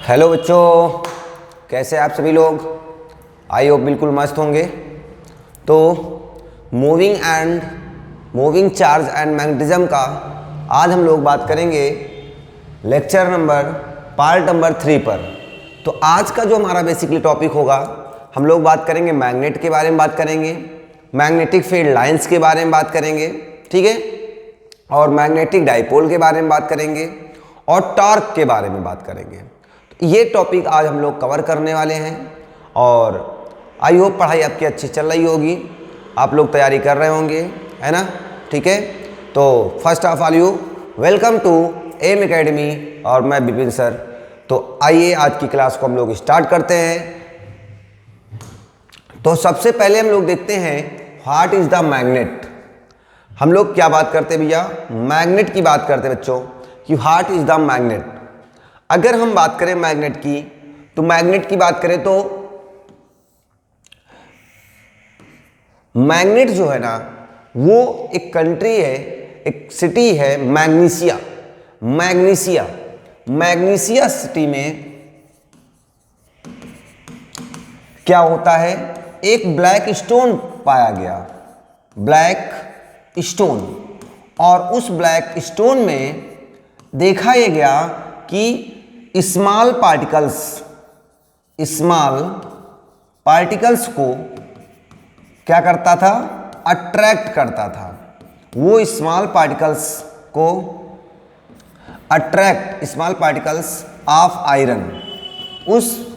Hello बच्चों, कैसे आप सभी लोग? आई होप बिल्कुल मस्त होंगे। तो मूविंग चार्ज एंड मैग्नेटिज्म का आज हम लोग बात करेंगे पार्ट नंबर 3 पर। तो आज का जो हमारा बेसिकली टॉपिक होगा, हम लोग बात करेंगे मैग्नेट के बारे में, बात करेंगे मैग्नेटिक फील्ड लाइंस के बारे में बात करेंगे, ठीक है, और मैग्नेटिक डाइपोल के बारे में बात करेंगे और टॉर्क के बारे में बात करेंगे। ये टॉपिक आज हम लोग कवर करने वाले हैं और आई होप पढ़ाई आपकी अच्छी चल रही होगी, आप लोग तैयारी कर रहे होंगे, है ना? ठीक है, तो first of all you welcome to M academy और मैं विपिन सर। तो आइए आज की क्लास को हम लोग स्टार्ट करते हैं। तो सबसे पहले हम लोग देखते हैं व्हाट इज द मैग्नेट। हम लोग क्या बात करते हैं भैया? मैग्नेट की बात करते हैं बच्चों कि व्हाट इज द मैग्नेट। अगर हम बात करें मैग्नेट की, तो मैग्नेट की बात करें तो मैग्नेट जो है ना, वो एक कंट्री है, एक सिटी है मैग्नीशिया। मैग्नीशिया सिटी में क्या होता है? एक ब्लैक स्टोन पाया गया, ब्लैक स्टोन, और उस ब्लैक स्टोन में देखा यह गया कि स्मॉल पार्टिकल्स को क्या करता था? अट्रैक्ट करता था। वो स्मॉल पार्टिकल्स को स्मॉल पार्टिकल्स ऑफ आयरन, उस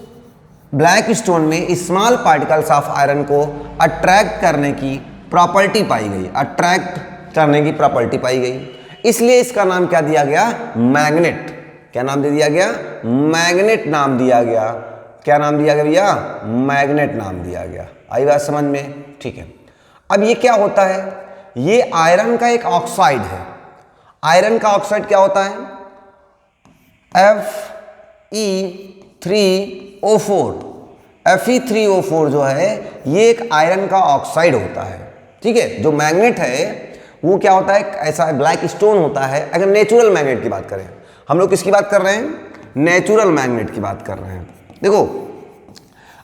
ब्लैक स्टोन में स्मॉल पार्टिकल्स ऑफ आयरन को अट्रैक्ट करने की प्रॉपर्टी पाई गई, इसलिए इसका नाम क्या दिया गया? मैग्नेट। क्या नाम दे दिया गया? मैग्नेट नाम दिया गया। क्या नाम दिया गया भैया? मैग्नेट नाम दिया गया। आई बात समझ में? ठीक है। अब ये क्या होता है? ये आयरन का एक ऑक्साइड है। आयरन का ऑक्साइड क्या होता है? Fe3O4 जो है, ये एक आयरन का ऑक्साइड होता है, ठीक है। जो मैग्नेट है वो क्या होता है? ऐसा ब्लैक स्टोन होता है। अगर नेचुरल मैग्नेट की बात करें, हम लोग किसकी बात कर रहे हैं? नेचुरल मैग्नेट की बात कर रहे हैं। देखो,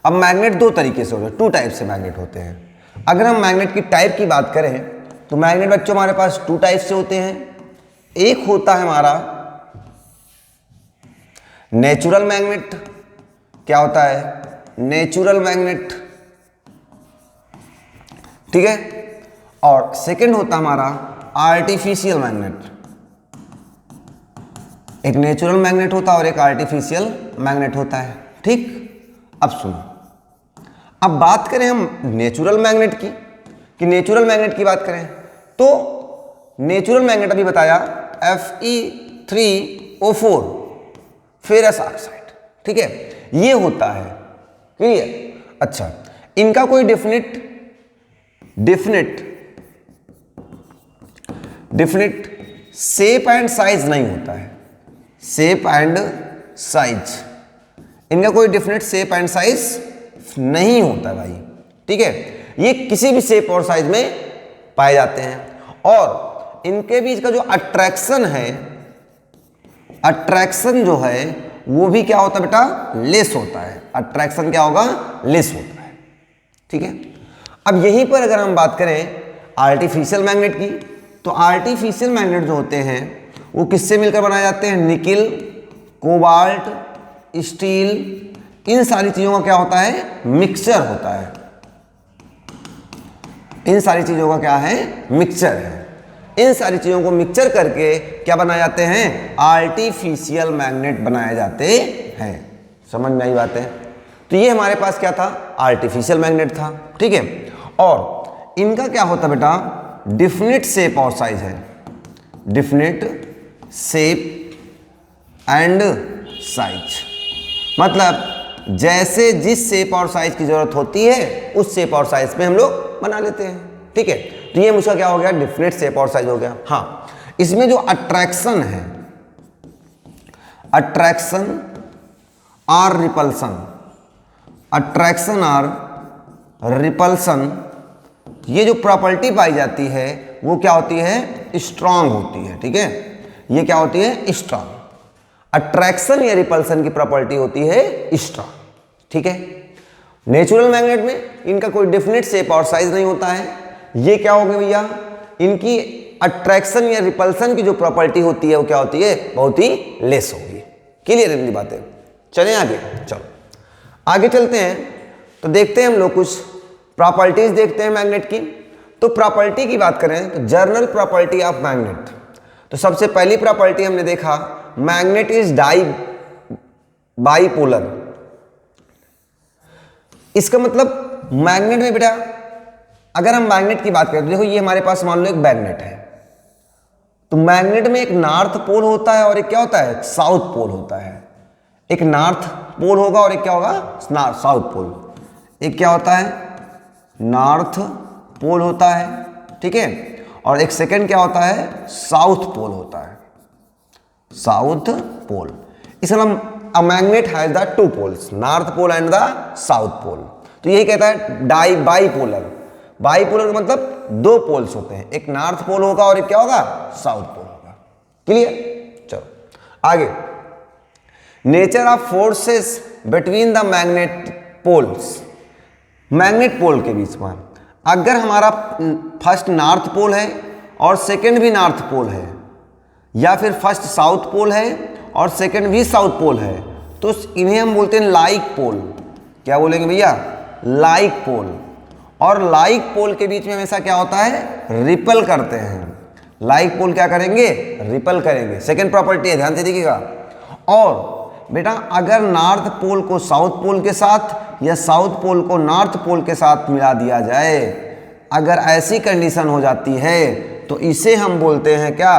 अब मैग्नेट दो तरीके से होते हैं, 2 टाइप से मैग्नेट होते हैं। अगर हम मैग्नेट की टाइप की बात करें तो मैग्नेट बच्चों हमारे पास 2 टाइप से होते हैं। एक होता है हमारा नेचुरल मैग्नेट। क्या होता है? नेचुरल मैग्नेट, ठीक है। और सेकंड होता हमारा आर्टिफिशियल मैग्नेट। एक नेचुरल मैग्नेट होता है और एक आर्टिफिशियल मैग्नेट होता है, ठीक। अब सुनो, अब बात करें हम नेचुरल मैग्नेट की, कि नेचुरल मैग्नेट की बात करें तो नेचुरल मैग्नेट अभी बताया Fe3O4 फेरस ऑक्साइड, ठीक है, ये होता है। क्लियर? अच्छा, इनका कोई डिफिनिट शेप एंड साइज नहीं होता है। शेप एंड साइज, इनका कोई डिफिनिट शेप एंड साइज नहीं होता भाई, ठीक है। ये किसी भी शेप और साइज में पाए जाते हैं और इनके बीच का जो अट्रैक्शन है, अट्रैक्शन जो है वो भी क्या होता है बेटा? लेस होता है। अट्रैक्शन क्या होगा? लेस होता है, ठीक है। अब यहीं पर अगर हम बात करें आर्टिफिशियल मैग्नेट की, तो आर्टिफिशियल मैग्नेट जो होते हैं वो किससे मिलकर बनाए जाते हैं? निकिल, कोबाल्ट, स्टील, इन सारी चीजों का क्या होता है? मिक्सचर होता है। इन सारी चीजों का क्या है? मिक्सचर है। इन सारी चीजों को मिक्सचर करके क्या बनाए जाते हैं? आर्टिफिशियल मैग्नेट बनाए जाते हैं। समझ में आई बात है? तो ये हमारे पास क्या था? आर्टिफिशियल मैग्नेट था, ठीक है। और इनका क्या होता है बेटा? डिफिनिट शेप और साइज है। डिफिनिट शेप एंड साइज, मतलब जैसे जिस शेप और साइज की जरूरत होती है उस शेप और साइज में हम लोग बना लेते हैं, ठीक है। तो ये मुझे क्या हो गया? डिफिनिट शेप और साइज हो गया। हाँ, इसमें जो अट्रैक्शन है, अट्रैक्शन और रिपल्सन, ये जो प्रॉपर्टी पाई जाती है वो क्या होती है? स्ट्रांग होती है, ठीक है। ये क्या होती है? स्ट्रांग। अट्रैक्शन या रिपल्सन की प्रॉपर्टी होती है स्ट्रॉन्ग, ठीक है। नेचुरल मैग्नेट में इनका कोई डेफिनेट शेप और साइज नहीं होता है। ये क्या हो गया भैया, इनकी अट्रैक्शन या रिपल्सन की जो प्रॉपर्टी होती है वो क्या होती है, बहुत ही लेस होगी। क्लियर है बातें। चलें आगे, चलो आगे चलते हैं। तो देखते हैं हम लोग कुछ प्रॉपर्टीज देखते हैं मैग्नेट की। तो प्रॉपर्टी की बात करें तो जनरल प्रॉपर्टी ऑफ मैग्नेट, तो सबसे पहली प्रॉपर्टी हमने देखा मैग्नेट इज बाइपोलर। इसका मतलब मैग्नेट में बेटा, अगर हम मैग्नेट की बात करें तो देखो ये हमारे पास मान लो एक मैग्नेट है, तो मैग्नेट में एक नॉर्थ पोल होता है और एक क्या होता है, साउथ पोल होता है। एक नॉर्थ पोल होगा और एक क्या होगा, साउथ पोल। एक क्या होता है, नॉर्थ पोल होता है, ठीक है, और एक सेकंड क्या होता है, साउथ पोल होता है, साउथ पोल। इसका नाम a magnet has the two poles, north pole and the south pole. तो यही कहता है बाइपोलर। बाइपोलर का मतलब दो पोल्स होते हैं, एक नॉर्थ पोल होगा और एक क्या होगा, साउथ पोल होगा। क्लियर, चलो आगे। Nature of forces between the magnet poles, magnet pole के बीच में अगर हमारा फर्स्ट नॉर्थ पोल है और सेकंड भी नॉर्थ पोल है, या फिर फर्स्ट साउथ पोल है और सेकंड भी साउथ पोल है, तो इन्हें हम बोलते हैं लाइक पोल। क्या बोलेंगे भैया, लाइक पोल। और लाइक पोल के बीच में हमेशा क्या होता है, रिपल करते हैं। लाइक पोल क्या करेंगे, रिपल करेंगे। सेकंड प्रॉपर्टी है, ध्यान से देखिएगा। और बेटा अगर नॉर्थ पोल को साउथ पोल के साथ या साउथ पोल को नॉर्थ पोल के साथ मिला दिया जाए, अगर ऐसी कंडीशन हो जाती है तो इसे हम बोलते हैं क्या,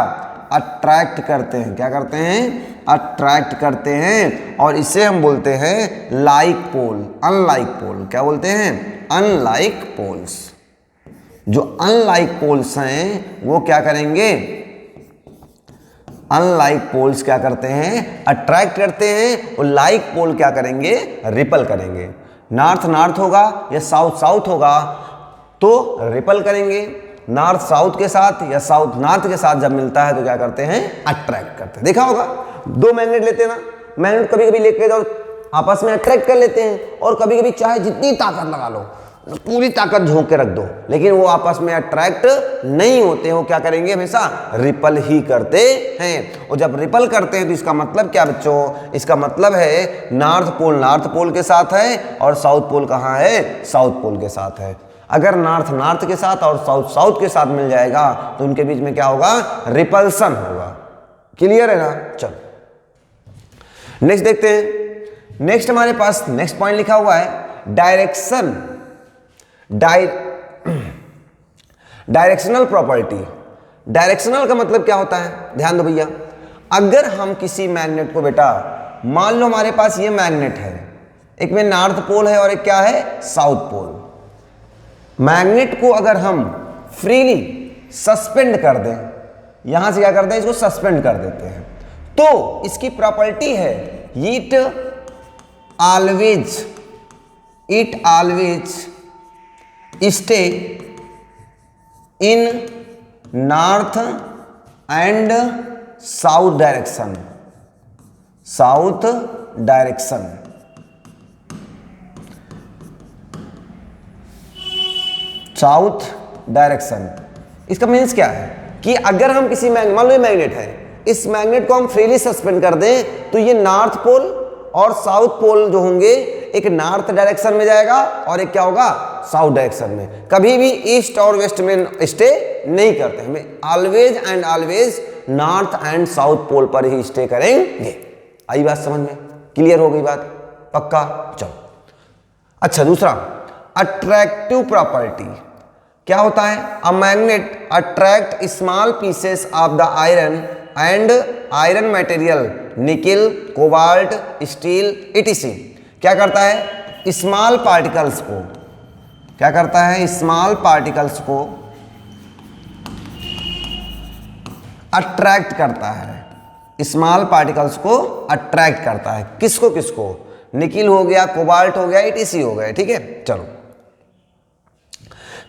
अट्रैक्ट करते हैं। क्या करते हैं, अट्रैक्ट करते हैं। और इसे हम बोलते हैं लाइक पोल, अनलाइक पोल। क्या बोलते हैं, अनलाइक पोल्स। जो अनलाइक पोल्स हैं वो क्या करेंगे, अनलाइक पोल्स क्या करते हैं, अट्रैक्ट करते हैं, और लाइक पोल क्या करेंगे, रिपल करेंगे। नॉर्थ नॉर्थ होगा या साउथ साउथ होगा तो रिपल करेंगे, नॉर्थ साउथ के साथ या साउथ नॉर्थ के साथ जब मिलता है तो क्या करते हैं, अट्रैक्ट करते हैं। देखा होगा दो मैग्नेट लेते हैं ना, मैग्नेट कभी कभी लेके जाओ आपस में अट्रैक्ट कर लेते हैं, और कभी कभी चाहे जितनी ताकत लगा लो, पूरी ताकत झोंक के रख दो, लेकिन वो आपस में अट्रैक्ट नहीं होते। वो क्या करेंगे, हमेशा रिपल ही करते हैं। और जब रिपल करते हैं तो इसका मतलब क्या बच्चों, इसका मतलब है नॉर्थ पोल के साथ है और साउथ पोल कहाँ है, साउथ पोल के साथ है। अगर नॉर्थ नॉर्थ के साथ और साउथ साउथ के साथ मिल जाएगा तो उनके बीच में क्या होगा, रिपल्सन होगा। क्लियर है ना। चलो नेक्स्ट देखते हैं। नेक्स्ट हमारे पास नेक्स्ट पॉइंट लिखा हुआ है डायरेक्शन, डायरेक्शनल प्रॉपर्टी। डायरेक्शनल का मतलब क्या होता है, ध्यान दो भैया। अगर हम किसी मैग्नेट को बेटा, मान लो हमारे पास ये मैग्नेट है, एक में नॉर्थ पोल है और एक क्या है, साउथ पोल। मैग्नेट को अगर हम फ्रीली सस्पेंड कर दें, यहां से क्या करते हैं, इसको सस्पेंड कर देते हैं, तो इसकी प्रॉपर्टी है it always stay in north and south direction, south direction. South direction इसका मीन्स क्या है कि अगर हम किसी मान लो मैग्नेट है, इस मैग्नेट को हम फ्रीली सस्पेंड कर दें तो ये नॉर्थ पोल और साउथ पोल जो होंगे, एक नॉर्थ डायरेक्शन में जाएगा और एक क्या होगा, साउथ डायरेक्शन में। कभी भी ईस्ट और वेस्ट में स्टे नहीं करते, हमें always and always north and south pole पर ही स्टे करेंगे। आई बात समझ में, क्लियर हो गई बात, पक्का। चलो अच्छा, दूसरा अट्रैक्टिव प्रॉपर्टी क्या होता है, a magnet attract small pieces of the iron and iron material, nickel, cobalt, steel etc. क्या करता है, स्मॉल पार्टिकल्स को, क्या करता है, स्मॉल पार्टिकल्स को अट्रैक्ट करता है, स्मॉल पार्टिकल्स को अट्रैक्ट करता है। किसको किसको, निकिल हो गया, कोबाल्ट हो गया, इटीसी हो गया, ठीक है। चलो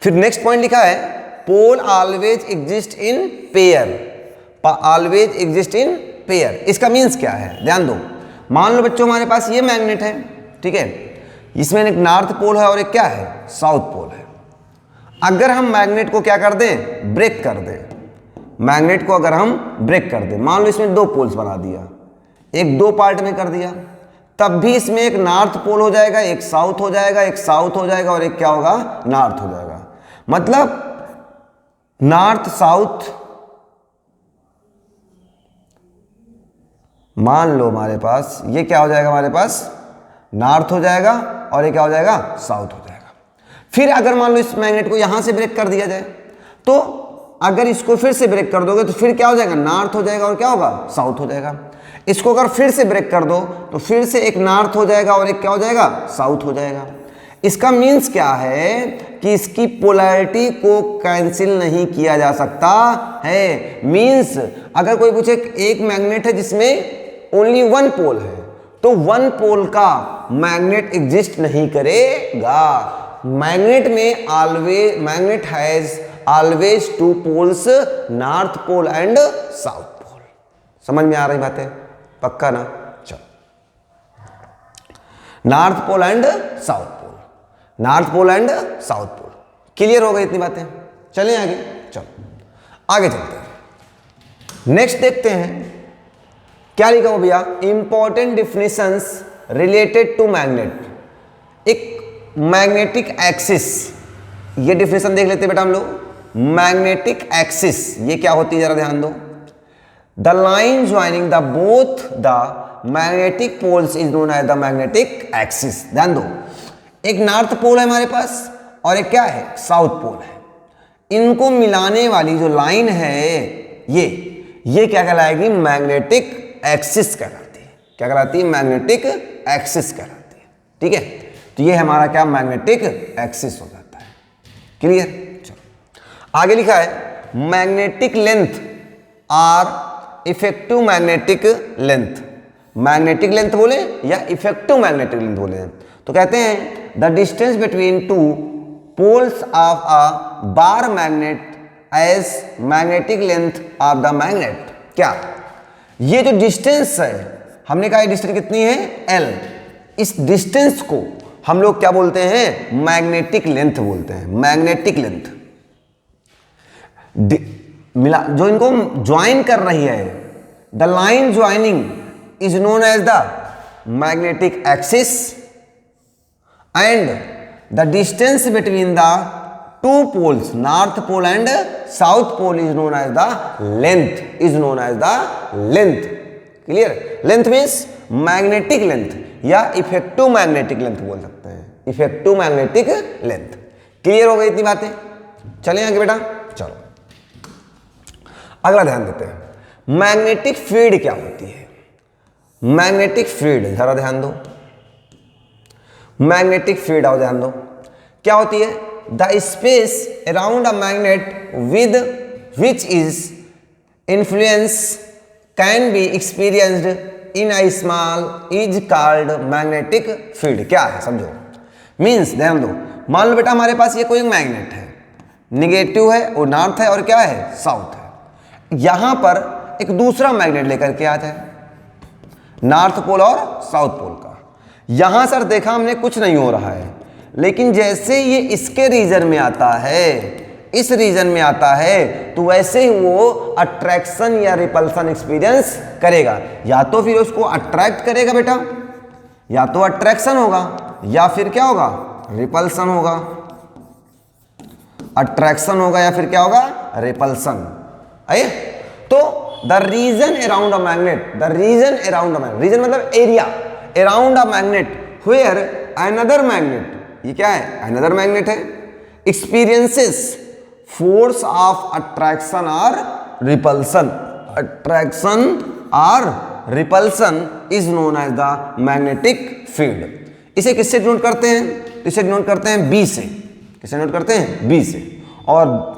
फिर नेक्स्ट पॉइंट लिखा है pole always exist in pair, always exist in pair. इसका मीन्स क्या है, ध्यान दो। मान लो बच्चों हमारे पास ये मैग्नेट है, ठीक है, इसमें एक नॉर्थ पोल है और एक क्या है, साउथ पोल है। अगर हम मैग्नेट को क्या कर दें, ब्रेक कर दें, मैग्नेट को अगर हम ब्रेक कर दें, मान लो इसमें दो पोल्स बना दिया, एक दो पार्ट में कर दिया, तब भी इसमें एक नॉर्थ पोल हो जाएगा, एक साउथ हो जाएगा, एक साउथ हो जाएगा और एक क्या होगा, नॉर्थ हो जाएगा। मतलब नॉर्थ साउथ, मान लो हमारे पास ये क्या हो जाएगा, हमारे पास नॉर्थ हो जाएगा और ये क्या हो जाएगा, साउथ हो जाएगा। फिर अगर मान लो इस मैग्नेट को यहां से ब्रेक कर दिया जाए, तो अगर इसको फिर से ब्रेक कर दोगे तो फिर क्या हो जाएगा, नॉर्थ हो जाएगा और क्या होगा, साउथ हो जाएगा। इसको अगर फिर से ब्रेक कर दो तो फिर से एक नॉर्थ हो जाएगा और एक क्या हो जाएगा, साउथ हो जाएगा। इसका मीन्स क्या है कि इसकी पोलैरिटी को कैंसिल नहीं किया जा सकता है। मीन्स अगर कोई पूछे एक मैग्नेट है जिसमें ओनली वन पोल है, तो वन पोल का मैग्नेट एग्जिस्ट नहीं करेगा। मैग्नेट में magnet has always two poles, north pole and south pole. समझ में आ रही बातें, पक्का ना? चलो, north pole and south pole, north pole and south pole, clear हो गई इतनी बातें। चलें आगे, चलो आगे चलते हैं। नेक्स्ट देखते हैं क्या लिखा हुआ भैया, important definitions related to magnet. एक मैग्नेटिक एक्सिस, ये डिफिनेशन देख लेते हैं बेटा हम लोग। मैग्नेटिक एक्सिस ये क्या होती है, जरा ध्यान दो। The line joining the both the magnetic poles is known as the magnetic axis. ध्यान दो, एक नॉर्थ पोल है हमारे पास और एक क्या है, साउथ पोल है। इनको मिलाने वाली जो लाइन है ये क्या कहलाएगी, मैग्नेटिक एक्सिस कहलाती है। क्या कहलाती है, मैग्नेटिक एक्सिस कहलाती है। ठीक है, तो ये हमारा क्या, मैग्नेटिक एक्सिस हो जाता है। क्लियर? चलो आगे लिखा है, magnetic length or effective magnetic length. Magnetic length बोले या इफेक्टिव मैग्नेटिक लेंथ बोले, तो कहते हैं the distance between two poles of a bar magnet as magnetic length of the magnet. क्या ये जो डिस्टेंस है, हमने कहा डिस्टेंस कितनी है, L, इस डिस्टेंस को हम लोग क्या बोलते हैं, मैग्नेटिक लेंथ बोलते हैं। मैग्नेटिक लेंथ मिला जो इनको ज्वाइन कर रही है, the line joining is known as the magnetic axis and the distance between the two poles, north pole and south pole is known as the length, is known as the length. Clear? Length means magnetic length या effective magnetic length बोल सकते हैं, effective magnetic length. Clear हो गई इतनी बातें? चलें आगे बेटा, चलो अगला ध्यान देते हैं, मैग्नेटिक फील्ड क्या होती है। मैग्नेटिक फील्ड जरा ध्यान दो, मैग्नेटिक फील्ड आओ ध्यान दो, क्या होती है, the space around a magnet with which is influence can be experienced in a small is called magnetic field. क्या है समझो, मीन्स ध्यान दो, मान लो बेटा हमारे पास ये कोई मैग्नेट है, निगेटिव है और नॉर्थ है और क्या है, साउथ है। यहां पर एक दूसरा मैग्नेट लेकर के आता है, नॉर्थ पोल और साउथ पोल का। यहां सर देखा हमने कुछ नहीं हो रहा है, लेकिन जैसे ये इसके रीजन में आता है, इस रीजन में आता है, तो वैसे ही वो अट्रैक्शन या रिपल्सन एक्सपीरियंस करेगा। या तो फिर उसको अट्रैक्ट करेगा बेटा, या तो अट्रैक्शन होगा या फिर क्या होगा, रिपल्सन होगा। अट्रैक्शन होगा या फिर क्या होगा, रिपल्सन। आइए, तो the region around a magnet, the region around a magnet, region मतलब area around a magnet where another magnet, ये क्या है, अनदर मैग्नेट है, एक्सपीरियंसेस फोर्स ऑफ अट्रैक्शन और रिपल्सन। अट्रैक्शन और repulsion is known as the magnetic field. इसे किससे denote करते हैं, इसे डिनोट करते हैं बी से। किसे नोट करते हैं, बी से। और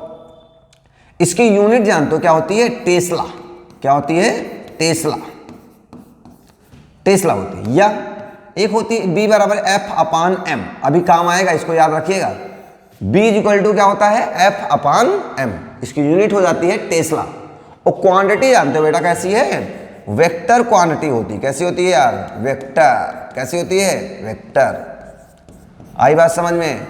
इसकी यूनिट जानते हो क्या होती है, टेस्ला। क्या होती है, टेस्ला, टेस्ला होती है। या एक होती है B बराबर F अपान M, अभी काम आएगा, इसको याद रखिएगा। B इज इक्वल टू क्या होता है, F अपान M, इसकी यूनिट हो जाती है टेस्ला। और क्वांटिटी जानते हो बेटा कैसी है, वेक्टर क्वांटिटी होती है। कैसी होती है यार? वेक्टर। कैसी होती है? वेक्टर। आई बात समझ में?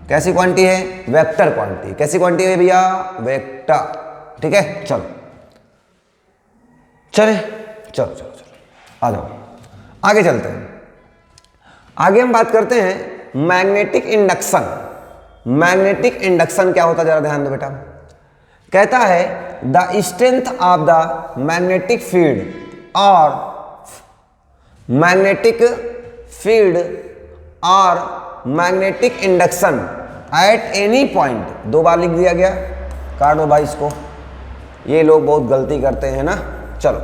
कैसी क्वांटिटी है? Vector quantity. कैसी क्वांटिटी है भैया? वेक्टर। ठीक है, चलो चले, चलो चलो चलो आ जाओ, आगे चलते हैं। आगे हम बात करते हैं मैग्नेटिक इंडक्शन। मैग्नेटिक इंडक्शन क्या होता है, जरा ध्यान दो बेटा। कहता है the strength of the magnetic field और मैग्नेटिक फील्ड और magnetic induction at any point. 2 बार लिख दिया गया, काट दो भाई इसको, ये लोग बहुत गलती करते हैं ना। चलो,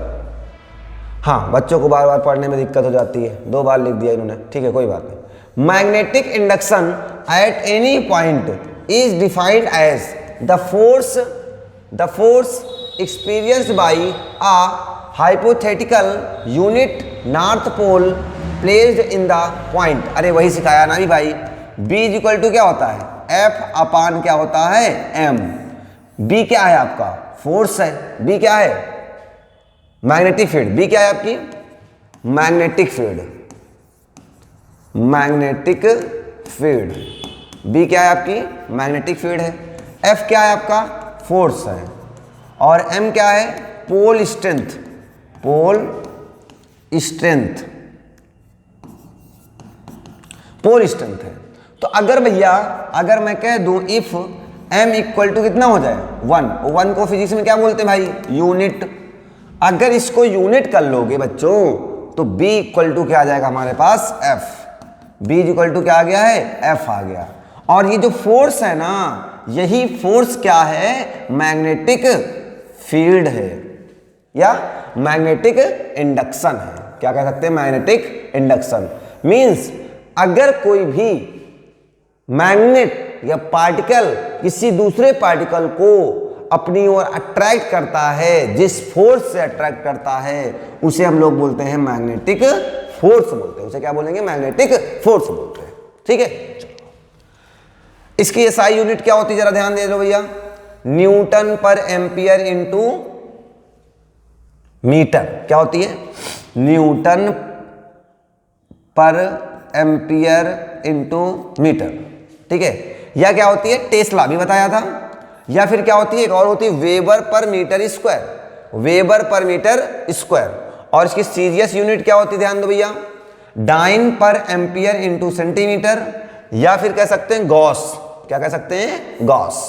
हाँ, बच्चों को बार बार पढ़ने में दिक्कत हो जाती है, 2 बार लिख दिया इन्होंने, ठीक है कोई बात नहीं। Magnetic induction at any point is defined as the force experienced by a hypothetical unit north pole placed in the point. अरे वही सिखाया ना भी भाई। B इज इक्वल टू क्या होता है? F अपान क्या होता है? M। B क्या है आपका? फोर्स है। B क्या है? Magnetic field. B क्या है आपकी? Magnetic field. Magnetic field. B क्या है आपकी? मैग्नेटिक फील्ड है। F क्या है आपका? फोर्स है। और M क्या है? Pole strength. Pole strength. Pole strength है। तो अगर भैया, अगर मैं कह दूं इफ m इक्वल टू कितना हो जाए? 1 को फिजिक्स में क्या बोलते हैं भाई? यूनिट। अगर इसको यूनिट कर लोगे बच्चों तो b इक्वल टू क्या आ जाएगा हमारे पास? f। b इक्वल टू क्या आ गया है? f आ गया। और ये जो फोर्स है ना, यही फोर्स क्या है? मैग्नेटिक फील्ड है या मैग्नेटिक इंडक्शन है। क्या कह सकते हैं? Magnetic induction. मींस अगर कोई भी मैग्नेट या पार्टिकल किसी दूसरे पार्टिकल को अपनी ओर अट्रैक्ट करता है, जिस फोर्स से अट्रैक्ट करता है, उसे हम लोग बोलते हैं मैग्नेटिक फोर्स बोलते हैं। उसे क्या बोलेंगे? मैग्नेटिक फोर्स बोलते हैं। ठीक है, इसकी एसआई यूनिट क्या होती है, जरा ध्यान दे लो भैया। न्यूटन पर एम्पियर इंटू मीटर। क्या होती है? न्यूटन पर एम्पियर इंटू मीटर। ठीक है, या क्या होती है? टेस्ला भी बताया था। या फिर क्या होती है? एक और होती है weber per metre square. Weber per metre square. और इसकी सीरियस यूनिट क्या होती है? ध्यान दो भैया, डाइन पर एम्पियर इंटू सेंटीमीटर। या फिर कह सकते हैं गॉस। क्या कह सकते हैं? गॉस।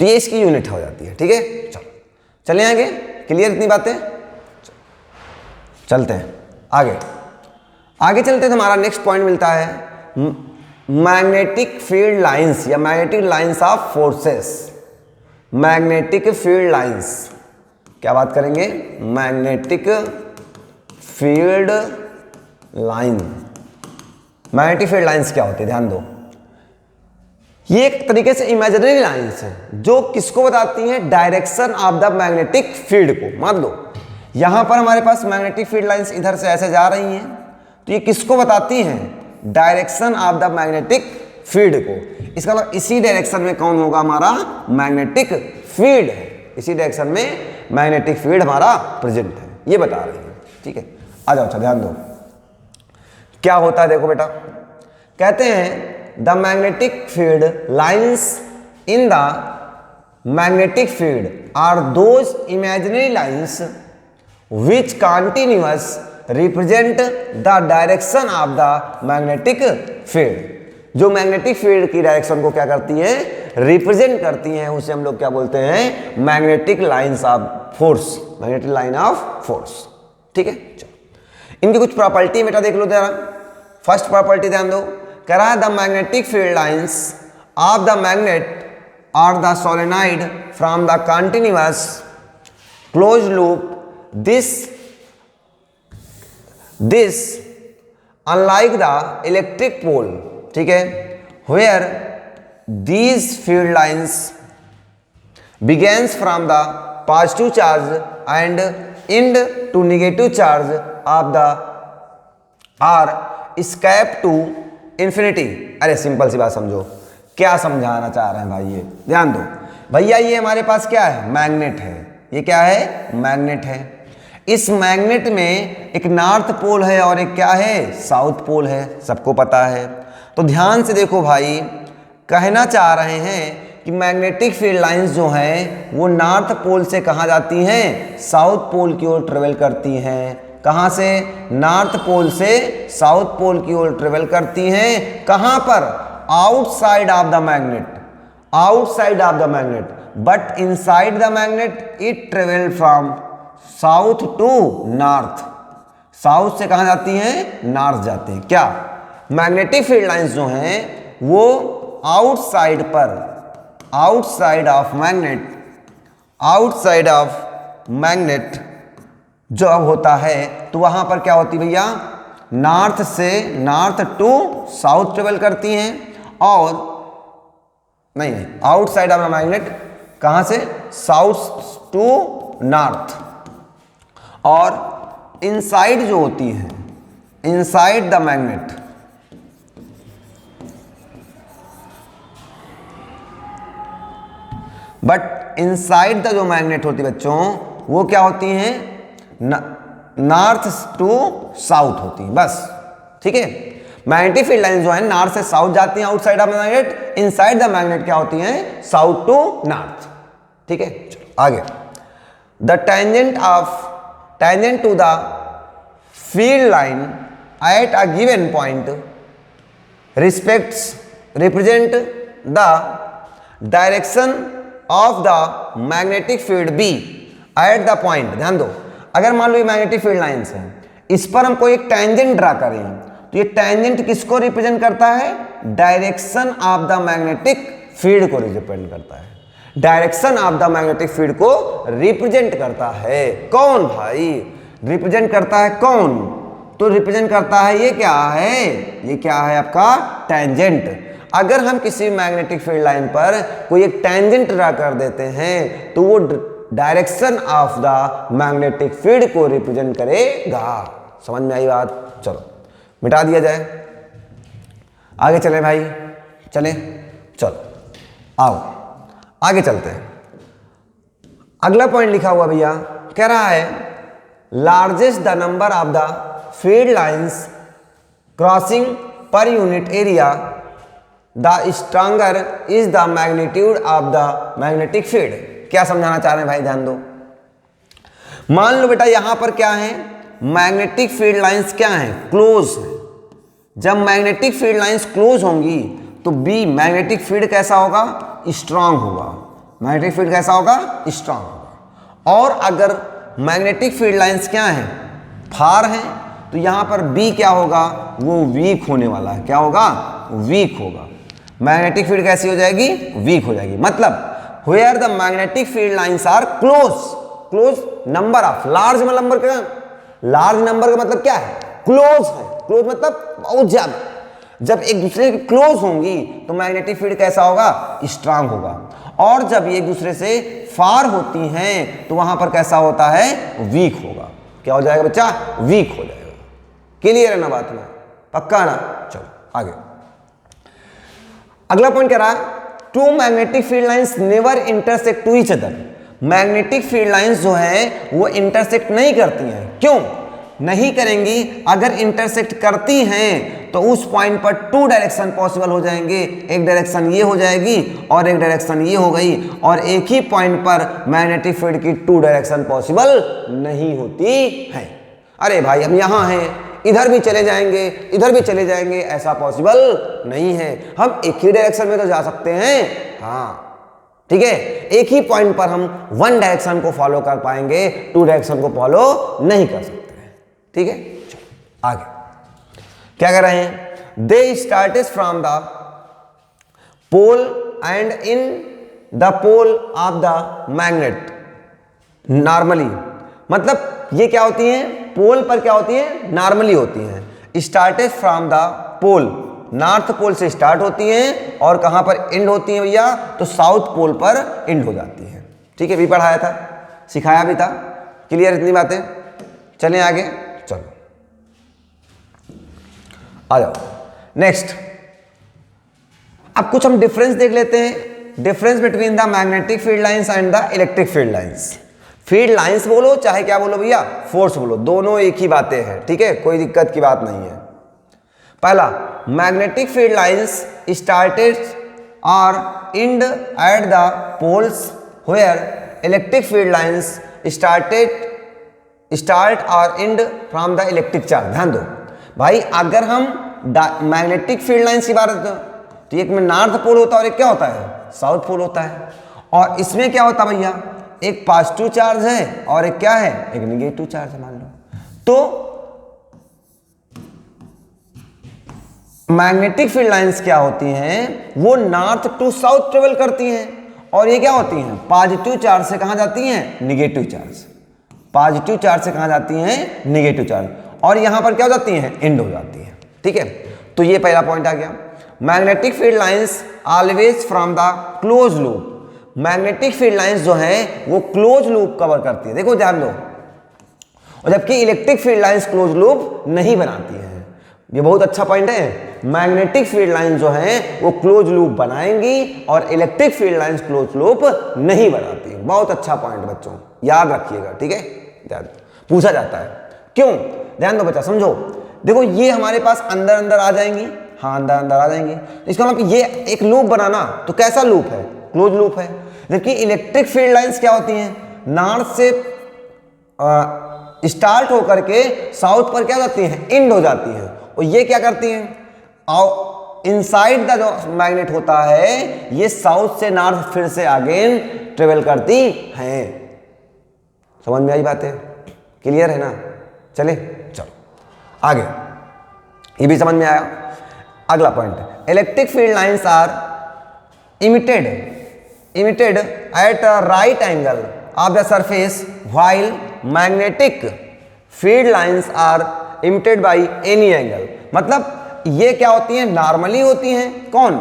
तो ये इसकी यूनिट हो जाती है। ठीक है, चलो चलें आगे। क्लियर इतनी बातें? चलते हैं आगे। आगे चलते तो हमारा नेक्स्ट पॉइंट मिलता है मैग्नेटिक फील्ड लाइंस या magnetic lines of forces. Magnetic field lines, क्या बात करेंगे? Magnetic field line. Magnetic field lines क्या होती है? ध्यान दो, ये एक तरीके से इमेजिनरी लाइंस है जो किसको बताती हैं? Direction of the magnetic field को। मान लो यहां पर हमारे पास मैग्नेटिक फील्ड लाइंस इधर से ऐसे जा रही हैं, तो ये किसको बताती हैं? Direction of the magnetic field को। इसका मतलब इसी डायरेक्शन में कौन होगा? हमारा मैग्नेटिक फील्ड है। इसी डायरेक्शन में मैग्नेटिक फील्ड हमारा प्रेजेंट है, ये बता रही है। ठीक है, आ जाओ। अच्छा ध्यान दो, क्या होता है देखो बेटा। कहते हैं the magnetic field lines in the magnetic field are those imaginary lines which continuous represent the direction of the magnetic field. जो मैग्नेटिक फील्ड की डायरेक्शन को क्या करती हैं? रिप्रेजेंट करती हैं। उसे हम लोग क्या बोलते हैं? Magnetic lines of force. Magnetic line of force. ठीक है, चलो इनकी कुछ प्रॉपर्टी बेटा देख लो जरा। फर्स्ट प्रॉपर्टी ध्यान दो, कह रहा है the magnetic field lines of the magnet और the solenoid from the continuous close loop this unlike the electric pole, ठीक है, where these field lines begins from the positive charge and end to negative charge of the are escape to infinity। अरे simple सी बात समझो, क्या समझाना चाह रहे हैं भाई? ये ध्यान दो भैया, ये हमारे पास क्या है? मैग्नेट है। ये क्या है? मैग्नेट है। इस मैग्नेट में एक नॉर्थ पोल है और एक क्या है, साउथ पोल है, सबको पता है। तो ध्यान से देखो भाई, कहना चाह रहे हैं कि मैग्नेटिक फील्ड लाइंस जो हैं वो नॉर्थ पोल से कहाँ जाती हैं, साउथ पोल की ओर ट्रेवल करती हैं। कहाँ से, नॉर्थ पोल से साउथ पोल की ओर ट्रेवल करती हैं। कहाँ पर, outside of the magnet, outside of the magnet, but inside the magnet it travel from south to north. South से कहाँ जाती हैं, नॉर्थ जाती हैं। क्या, मैग्नेटिक फील्ड लाइंस जो हैं वो आउटसाइड पर, outside of magnet, outside of magnet जब होता है तो वहां पर क्या होती भैया, नॉर्थ से, नॉर्थ टू साउथ ट्रेवल करती हैं। और नहीं, आउटसाइड ऑफ द मैग्नेट कहां से, साउथ टू नॉर्थ। और इनसाइड जो होती है, inside the magnet, but inside the जो मैग्नेट होती है बच्चों, वो क्या होती हैं, नॉर्थ टू साउथ होती है, बस। ठीक है, मैग्नेटिक फील्ड लाइन जो है नॉर्थ से साउथ जाती हैं outside of magnet, inside the magnet क्या होती हैं, साउथ टू नॉर्थ। ठीक है, चलो आगे। The tangent to the field line at a given point represent the direction of the magnetic field B at the point. ध्यान दो, अगर मान लो ये मैग्नेटिक फील्ड लाइंस है, इस पर हम कोई एक टेंजेंट ड्रा करें तो ये टेंजेंट किसको रिप्रेजेंट करता है, direction of the magnetic field को रिप्रेजेंट करता है। Direction of the magnetic field को रिप्रेजेंट करता है। कौन भाई रिप्रेजेंट करता है, कौन, तो रिप्रेजेंट करता है ये क्या है, ये क्या है आपका टेंजेंट। अगर हम किसी मैग्नेटिक फील्ड लाइन पर कोई एक टेंजेंट ड्रा कर देते हैं तो वो direction of the magnetic field को रिप्रेजेंट करेगा। समझ में आई बात, चलो मिटा दिया जाए, आगे चले भाई, चले, चलो आओ आगे चलते हैं। अगला पॉइंट लिखा हुआ भैया, कह रहा है largest the number of the field lines crossing per unit area the stronger is the magnitude of the magnetic field. क्या समझाना चाह रहे हैं भाई, ध्यान दो। मान लो बेटा यहां पर क्या है, मैग्नेटिक फील्ड लाइंस क्या है, क्लोज है। जब मैग्नेटिक फील्ड लाइंस क्लोज होंगी तो बी मैग्नेटिक फील्ड कैसा होगा, स्ट्रांग होगा। मैग्नेटिक फील्ड कैसा होगा, स्ट्रांग होगा। और अगर मैग्नेटिक फील्ड लाइंस क्या है, फार है, तो यहां पर बी क्या होगा, वो वीक होने वाला है। क्या होगा, वीक होगा। मैग्नेटिक फील्ड कैसी हो जाएगी, वीक हो जाएगी। मतलब where the magnetic field lines are close number of, large number क्या, लार्ज नंबर का मतलब क्या है, क्लोज है। क्लोज मतलब बहुत ज्यादा। जब एक दूसरे के क्लोज होंगी तो मैग्नेटिक फील्ड कैसा होगा, स्ट्रांग होगा। और जब ये एक दूसरे से फार होती हैं तो वहां पर कैसा होता है, वीक होगा। क्या हो जाएगा बच्चा, वीक हो जाएगा। क्लियर है ना बात में, पक्का ना। चलो आगे, अगला पॉइंट कह रहा है two magnetic field lines never intersect to each other. Magnetic field lines जो है वो इंटरसेक्ट नहीं करती हैं। क्यों नहीं करेंगी, अगर इंटरसेक्ट करती हैं तो उस पॉइंट पर टू डायरेक्शन पॉसिबल हो जाएंगे। एक डायरेक्शन ये हो जाएगी और एक डायरेक्शन ये हो गई, और एक ही पॉइंट पर मैग्नेटिक फील्ड की टू डायरेक्शन पॉसिबल नहीं होती है। अरे भाई हम यहां हैं, इधर भी चले जाएंगे, इधर भी चले जाएंगे, ऐसा पॉसिबल नहीं है। हम एक ही डायरेक्शन में तो जा सकते हैं, हाँ ठीक है, एक ही पॉइंट पर हम वन डायरेक्शन को फॉलो कर पाएंगे, टू डायरेक्शन को फॉलो नहीं कर सकते हैं। ठीक है, चलो आगे क्या कर रहे हैं, they started from the pole and in the pole of the magnet normally. मतलब ये क्या होती हैं, पोल पर क्या होती है, नॉर्मली होती हैं। Started from the pole, north pole से स्टार्ट होती हैं और कहां पर एंड होती हैं भैया, तो साउथ पोल पर एंड हो जाती हैं। ठीक है, भी पढ़ाया था, सिखाया भी था। क्लियर इतनी बातें, चलें आगे, चलो आ जाओ नेक्स्ट। अब कुछ हम डिफरेंस देख लेते हैं, difference between the magnetic field lines and the electric field lines. Field lines बोलो चाहे क्या बोलो भैया, फोर्स बोलो, दोनों एक ही बातें हैं, ठीक है, कोई दिक्कत की बात नहीं है। पहला, मैग्नेटिक फील्ड लाइंस स्टार्टेड और end at the poles where electric field lines start और end from the electric charge. ध्यान दो भाई, अगर हम मैग्नेटिक फील्ड लाइंस की बात करते हैं तो एक में नॉर्थ पोल होता है और एक क्या होता है, साउथ पोल होता है। और इसमें क्या होता है भैया, एक पॉजिटिव चार्ज है और एक क्या है, एक नेगेटिव चार्ज है मान लो। तो मैग्नेटिक फील्ड लाइंस क्या होती हैं, वो नॉर्थ टू साउथ ट्रेवल करती हैं और ये क्या होती हैं, पॉजिटिव चार्ज से कहां जाती हैं, निगेटिव चार्ज। पॉजिटिव चार्ज से कहां जाती हैं, निगेटिव चार्ज, और यहां पर क्या हो जाती हैं, एंड हो जाती है। ठीक है, तो ये पहला पॉइंट आ गया। Magnetic field lines always from the close loop. Magnetic field lines जो है वो क्लोज लूप कवर करती है, देखो ध्यान दो, और जबकि electric field lines close loop नहीं बनाती है। ये बहुत अच्छा पॉइंट है, मैग्नेटिक फील्ड लाइंस जो है वो क्लोज लूप बनाएंगी और electric field lines close loop नहीं बनाती। बहुत अच्छा पॉइंट बच्चों, याद रखिएगा, ठीक है, याद पूछा जाता है क्यों, ध्यान दो बच्चा, समझो। देखो ये हमारे पास अंदर अंदर आ जाएंगी, हाँ अंदर अंदर आ जाएंगी, इसका मतलब ये एक लूप बनाना, तो कैसा लूप है, क्लोज लूप है। जबकि इलेक्ट्रिक फील्ड लाइंस क्या होती हैं, नॉर्थ से स्टार्ट होकर के साउथ पर क्या हो जाती हैं, एंड हो जाती हैं, और ये क्या करती हैं, इनसाइड द जो मैग्नेट होता है ये साउथ से नॉर्थ फिर से अगेन ट्रेवल करती हैं। समझ में आई बातें, क्लियर है ना। चले चलो आगे, ये भी समझ में आया। अगला point, electric field lines are emitted at a right angle of the surface while magnetic field lines are emitted by any angle. मतलब ये क्या होती हैं, नॉर्मली होती हैं, कौन,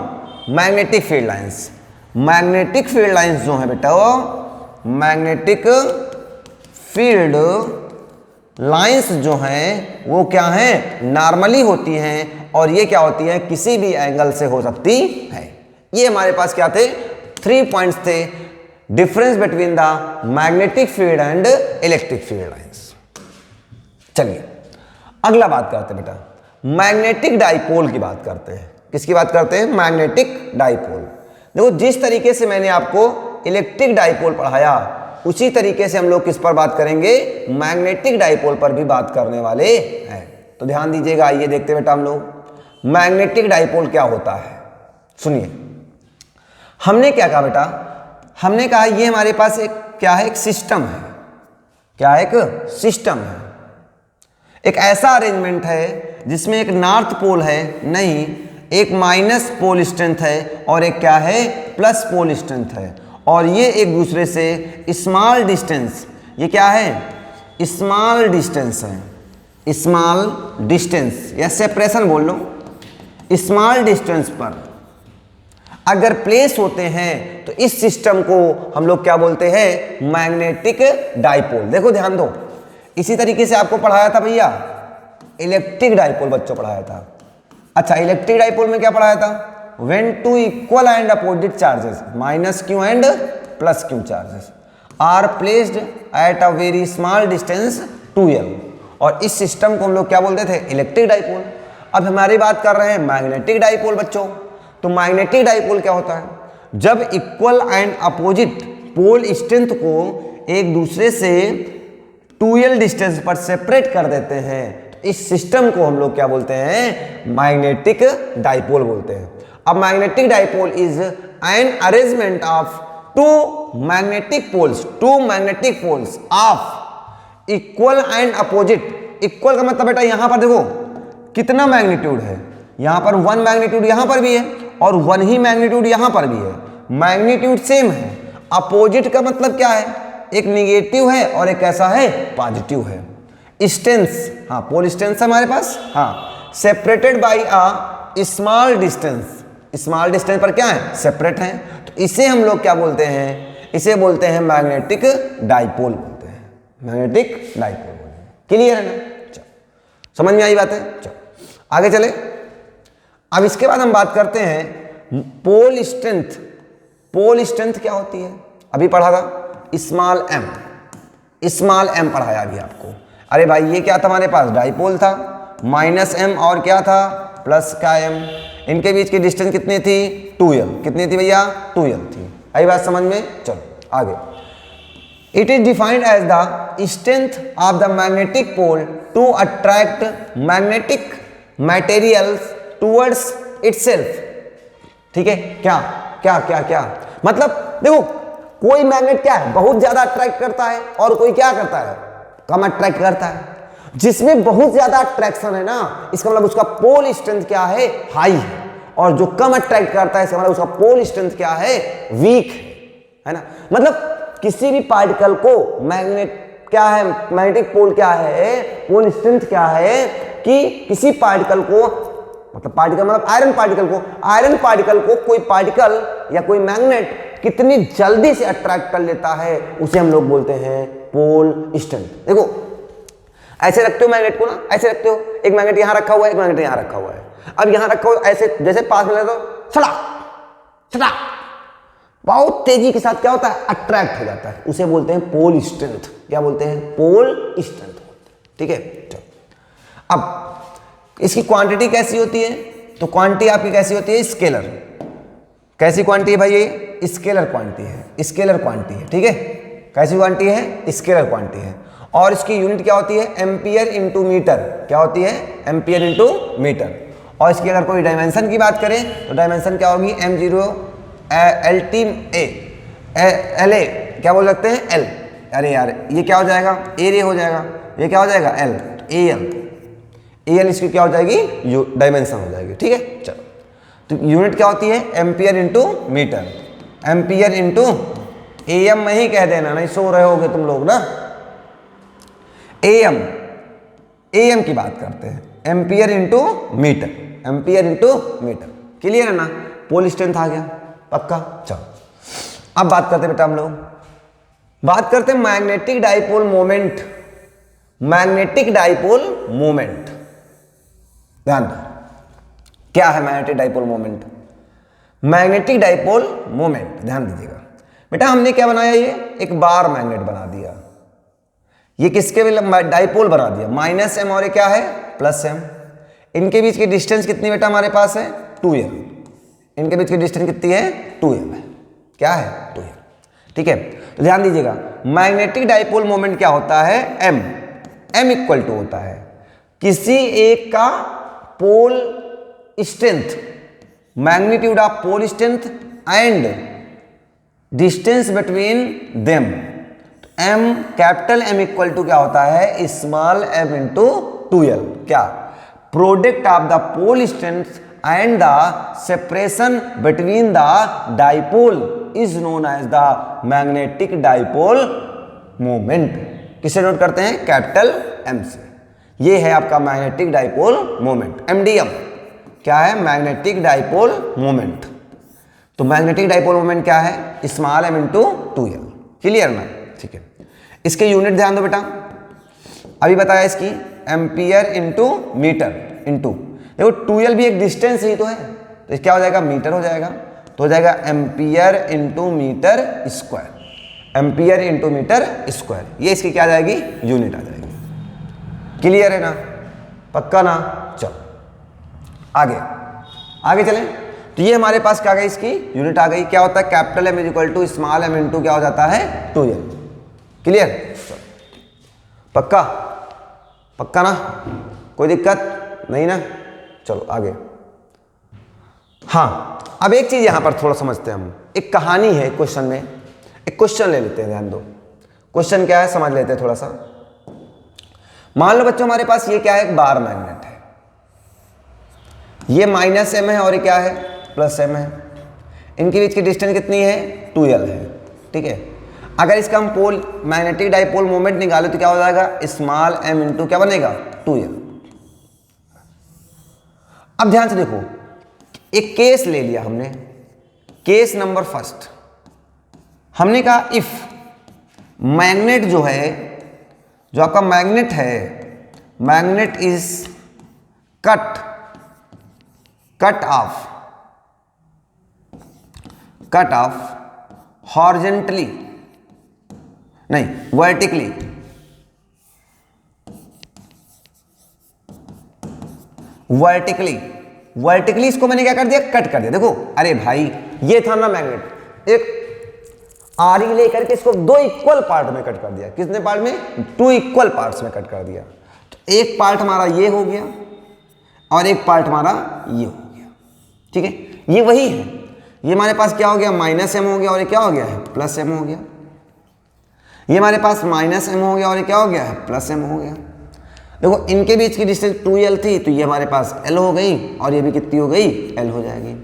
magnetic field lines. Magnetic field lines जो है बेटा, मैग्नेटिक फील्ड लाइंस जो हैं वो क्या हैं, नॉर्मली होती हैं, और ये क्या होती हैं, किसी भी एंगल से हो सकती है। ये हमारे पास क्या थे, 3 पॉइंट्स थे, difference between the magnetic field and electric field lines. चलिए अगला बात करते हैं बेटा, मैग्नेटिक डाइपोल की बात करते हैं। किसकी बात करते हैं, मैग्नेटिक डाइपोल। देखो जिस तरीके से मैंने आपको इलेक्ट्रिक डाइपोल पढ़ाया उसी तरीके से हम लोग किस पर बात करेंगे, मैग्नेटिक डाइपोल पर भी बात करने वाले हैं। तो ध्यान दीजिएगा, आइए देखते हैं बेटा हम लोग मैग्नेटिक डाइपोल क्या होता है। सुनिए, हमने क्या कहा बेटा, हमने कहा ये हमारे पास एक क्या है, एक सिस्टम है। क्या है, एक सिस्टम है, एक ऐसा अरेंजमेंट है जिसमें एक नॉर्थ पोल है, नहीं एक माइनस पोल स्ट्रेंथ है और एक क्या है, प्लस पोल स्ट्रेंथ है, और ये एक दूसरे से स्मॉल डिस्टेंस, ये क्या है, स्मॉल डिस्टेंस है, स्मॉल डिस्टेंस या सेपरेशन बोल लो, स्मॉल डिस्टेंस पर अगर प्लेस होते हैं तो इस सिस्टम को हम लोग क्या बोलते हैं, मैग्नेटिक डाइपोल। देखो ध्यान दो, इसी तरीके से आपको पढ़ाया था भैया इलेक्ट्रिक डाइपोल, बच्चों पढ़ाया था। अच्छा, इलेक्ट्रिक डाइपोल में क्या पढ़ाया था, when two equal and opposite charges minus q and plus q charges are placed at a very small distance 2l, और इस सिस्टम को हम लोग क्या बोलते थे, इलेक्ट्रिक डाइपोल। अब हमारी बात कर रहे हैं मैग्नेटिक डाइपोल बच्चों। तो मैग्नेटिक डाइपोल क्या होता है, जब equal and opposite pole strength को एक दूसरे से 2l डिस्टेंस पर सेपरेट कर देते हैं, तो इस सिस्टम को हम लोग क्या बोलते हैं, मैग्नेटिक डाइपोल बोलते हैं। अब magnetic dipole is an arrangement of two magnetic poles of equal and opposite. Equal का मतलब बेटा यहां पर देखो कितना मैग्नीट्यूड है, यहां पर 1 मैग्नीट्यूड यहां पर भी है और 1 ही मैग्नीट्यूड यहां पर भी है, मैग्नीट्यूड सेम है। अपोजिट का मतलब क्या है, एक निगेटिव है और एक कैसा है, पॉजिटिव है। स्टेंस, हाँ पोल स्टेंस हमारे पास, हाँ separated by a small distance, small distance पर क्या है, सेपरेट है। तो इसे हम लोग क्या बोलते हैं, इसे बोलते हैं मैग्नेटिक डाइपोल बोलते हैं, मैग्नेटिक डाइपोल बोलते हैं। क्लियर है ना, चलो समझ में आई बात है। चलो आगे चले। अब इसके बाद हम बात करते हैं पोल स्ट्रेंथ। पोल स्ट्रेंथ क्या होती है, अभी पढ़ा था, स्मॉल m, स्मॉल m पढ़ाया अभी आपको। अरे भाई ये क्या था हमारे पास, डाइपोल था, -m और क्या था, प्लस का m, इनके बीच की डिस्टेंस कितनी थी, 2l, कितनी थी भैया, 2l थी। आई बात समझ में, चलो आगे। It is defined as the strength of the magnetic pole to attract magnetic materials towards itself. ठीक है, क्या क्या क्या क्या मतलब, देखो कोई मैग्नेट क्या है, बहुत ज्यादा अट्रैक्ट करता है, और कोई क्या करता है, कम अट्रैक्ट करता है। जिसमें बहुत ज्यादा अट्रैक्शन है ना, इसका मतलब उसका पोल स्ट्रेंथ क्या है, हाई है, और जो कम अट्रैक्ट करता है इसका मतलब उसका पोल स्ट्रेंथ क्या है, वीक है ना। मतलब किसी भी पार्टिकल को मैग्नेट क्या है, मैग्नेटिक पोल क्या है, पोल स्ट्रेंथ क्या है, कि किसी पार्टिकल को, मतलब पार्टिकल मतलब आयरन पार्टिकल को कोई पार्टिकल या कोई मैग्नेट कितनी जल्दी से अट्रैक्ट कर लेता है, उसे हम लोग बोलते हैं पोल स्ट्रेंथ। देखो ऐसे रखते हो मैग्नेट को ना, ऐसे रखते हो, एक मैग्नेट यहां रखा हुआ है, एक मैग्नेट यहां रखा हुआ है। अब यहां रखा हुआ ऐसे, जैसे पास में तो छड़ा छड़ा बहुत तेजी के साथ क्या होता है, अट्रैक्ट हो जाता है, उसे बोलते हैं पोल स्ट्रेंथ। क्या बोलते हैं, पोल स्ट्रेंथ। ठीक है, चलो अब इसकी क्वांटिटी कैसी होती है, तो क्वांटिटी आपकी कैसी होती है, स्केलर। कैसी क्वांटिटी है भाई, ये स्केलर क्वांटिटी है, स्केलर क्वांटिटी है। ठीक है, कैसी क्वांटिटी है, स्केलर क्वांटिटी है। और इसकी यूनिट क्या होती है, एम्पियर इंटू मीटर। क्या होती है, एम्पियर इंटू मीटर। और इसकी अगर कोई डायमेंशन की बात करें तो डायमेंशन क्या होगी, m0 LA, क्या बोल सकते हैं, L। अरे यार ये क्या हो जाएगा, एरिया हो जाएगा, ये क्या हो जाएगा, L, AL इसकी क्या हो जाएगी, डायमेंशन हो जाएगी। ठीक है, चलो तो यूनिट क्या होती है, ampere into metre, ampere into AM में ही कह देना, नहीं सो रहे होगे तुम लोग ना। AM की बात करते हैं, ampere into metre, ampere into metre. Clear है ना, पोल स्ट्रेंथ आ गया पक्का। चलो अब बात करते हैं बेटा, हम लोग बात करते हैं magnetic dipole moment. Magnetic dipole moment, ध्यान दो क्या है magnetic dipole moment. Magnetic dipole moment ध्यान दीजिएगा बेटा, हमने क्या बनाया, ये एक बार मैग्नेट बना दिया, ये किसके डाइपोल बना दिया, -m और ये क्या है, +m। इनके बीच की डिस्टेंस कितनी बेटा हमारे पास है, 2l। इनके बीच की डिस्टेंस कितनी है, 2l है, क्या है, 2l। ठीक है, तो ध्यान दीजिएगा मैग्नेटिक डाइपोल मोमेंट क्या होता है, m इक्वल टू होता है किसी एक का pole strength, magnitude of pole strength and distance between them. m, capital M equal to क्या होता है, स्मॉल m इंटू 2l। क्या, product of the pole strength and the separation between the dipole is known as the magnetic dipole moment. किसे note करते हैं, capital M से। ये है आपका मैग्नेटिक डाइपोल मोमेंट, MDM। क्या है, मैग्नेटिक डाइपोल मोमेंट। तो मैग्नेटिक डाइपोल मोमेंट क्या है, small m into 2l। Clear ना, ठीक है। इसके यूनिट ध्यान दो बेटा, अभी बताया इसकी, एम्पियर इंटू मीटर इंटू, देखो 2l भी एक डिस्टेंस ही तो है, तो क्या हो जाएगा, मीटर हो जाएगा, तो हो जाएगा ampere into metre square, ampere into metre square. ये इसकी क्या आ जाएगी, यूनिट आ जाएगी। क्लियर है ना, पक्का ना। चलो आगे चलें, तो ये हमारे पास क्या गई, इसकी यूनिट आ गई। क्या होता है, capital M equal to small m into क्या हो जाता है, 2l। क्लियर, पक्का पक्का ना, कोई दिक्कत नहीं ना। चलो आगे। हाँ, अब एक चीज यहां पर थोड़ा समझते हैं हम, एक कहानी है क्वेश्चन में, एक क्वेश्चन ले लेते हैं, ध्यान दो क्वेश्चन क्या है समझ लेते हैं थोड़ा सा। मान लो बच्चों हमारे पास ये क्या है, एक बार मैग्नेट है, ये -m है और ये क्या है, +m है। इनके बीच की डिस्टेंस कितनी है, 2l है। ठीक है, अगर इसका हम पोल मैग्नेटिक डाइपोल मोमेंट निकाले तो क्या हो जाएगा, स्मॉल m इंटू क्या बनेगा, 2l। अब ध्यान से देखो, एक केस ले लिया हमने, केस नंबर फर्स्ट। हमने कहा इफ मैग्नेट जो है, जो आपका मैग्नेट है, magnet is cut off horizontally, नहीं वर्टिकली, वर्टिकली, वर्टिकली इसको मैंने क्या कर दिया, कट कर दिया। देखो अरे भाई ये था ना मैग्नेट, एक आरी लेकर के इसको दो इक्वल पार्ट में कट कर दिया। कितने पार्ट में, 2 इक्वल पार्ट्स में कट कर दिया। तो एक पार्ट हमारा ये हो गया और एक पार्ट हमारा ये हो गया, ठीक है। ये वही है, ये हमारे पास क्या हो गया, -m हो गया और ये क्या हो गया है, +m हो गया। ये हमारे पास -m हो गया और ये क्या हो गया है, +m हो गया। देखो इनके बीच की डिस्टेंस 2l थी, तो ये हमारे पास l हो गई और ये भी कितनी हो गई, l हो जाएगी।